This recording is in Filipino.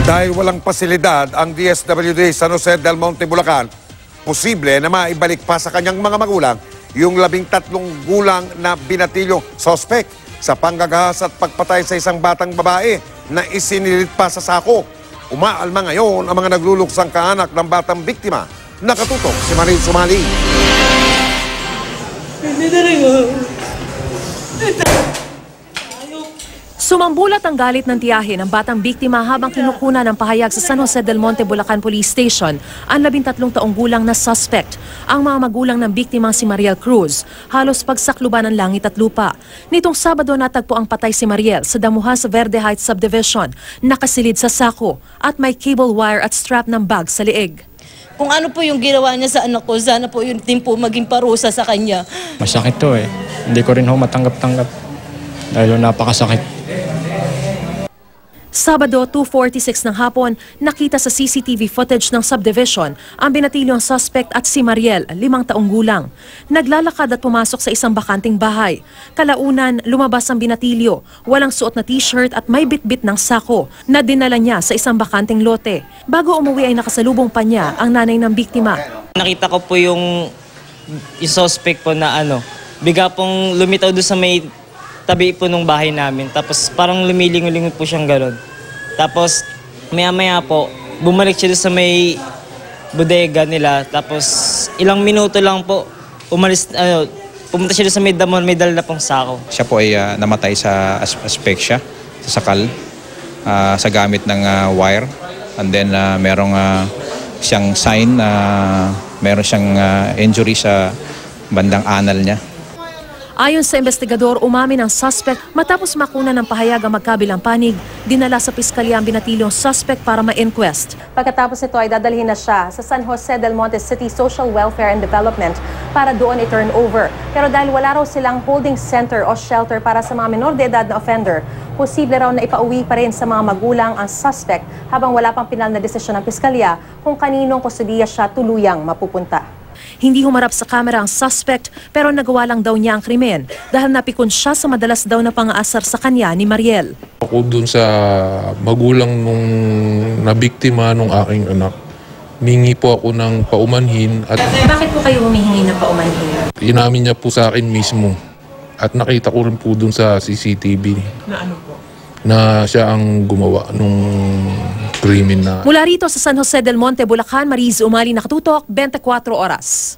Dahil walang pasilidad ang DSWD San Jose del Monte, Bulacan, posible na maibalik pa sa kanyang mga magulang yung 13 gulang na binatilyong sospek sa panggagahas at pagpatay sa isang batang babae na isinilit pa sa sako. Umaalma ngayon ang mga nagluluksang kaanak ng batang biktima. Nakatutok si Marie Sumali. Sumambulat ang galit ng tiyahin ng batang biktima habang kinukuna ng pahayag sa San Jose del Monte, Bulacan Police Station ang 13 taong gulang na suspect. Ang mga magulang ng biktima si Mariel Cruz, halos pagsakluban ng langit at lupa. Nitong Sabado natagpo ang patay si Mariel sa Damuhas Verde Heights Subdivision, nakasilid sa sako at may cable wire at strap ng bag sa liig. Kung ano po yung ginawa niya sa anak ko, sana po yun din po maging parusa sa kanya. Masakit to eh. Hindi ko rin matanggap-tanggap dahil napakasakit. Sabado, 2:46 ng hapon, nakita sa CCTV footage ng subdivision ang binatilyong suspect at si Mariel, 5 taong gulang. Naglalakad at pumasok sa isang bakanting bahay. Kalaunan, lumabas ang binatilyo, walang suot na t-shirt at may bitbit ng sako na dinala niya sa isang bakanting lote. Bago umuwi ay nakasalubong pa niya ang nanay ng biktima. Nakita ko po yung suspect po na biga pong lumitaw doon sa may tabi po nung bahay namin. Tapos parang lumilingon-lingon po siyang gano'n. Tapos maya-maya po, bumalik siya doon sa may bodega nila. Tapos ilang minuto lang po, pumunta siya doon sa may damon, may dala na pong sako. Siya po ay namatay sa asphyxia, sa sakal, sa gamit ng wire. And then merong siyang sign na meron siyang injury sa bandang anal niya. Ayon sa investigador, umamin ang suspect matapos makuna ng pahayag ang magkabilang panig, dinala sa piskalya ang binatilyong suspect para ma-inquest. Pagkatapos nito ay dadalhin na siya sa San Jose del Monte City Social Welfare and Development para doon i-turn over. Pero dahil wala raw silang holding center o shelter para sa mga menor de edad na offender, posible raw na ipauwi pa rin sa mga magulang ang suspect habang wala pang pinal na desisyon ng piskalya kung kaninong kustudiya siya tuluyang mapupunta. Hindi humarap sa kamera ang suspect pero nagawa lang daw niya ang krimen dahil napikon siya sa madalas daw na pang-aasar sa kanya ni Mariel. Ako dun sa magulang nung nabiktima nung aking anak, mingi po ako ng paumanhin. At bakit po kayo humihingi ng paumanhin? Inamin niya po sa akin mismo at nakita ko rin po dun sa CCTV. Na ano po? Na siya ang gumawa nung krimen na. Mula rito sa San Jose del Monte, Bulacan, Marie Sumali, nakatutok, 24 oras.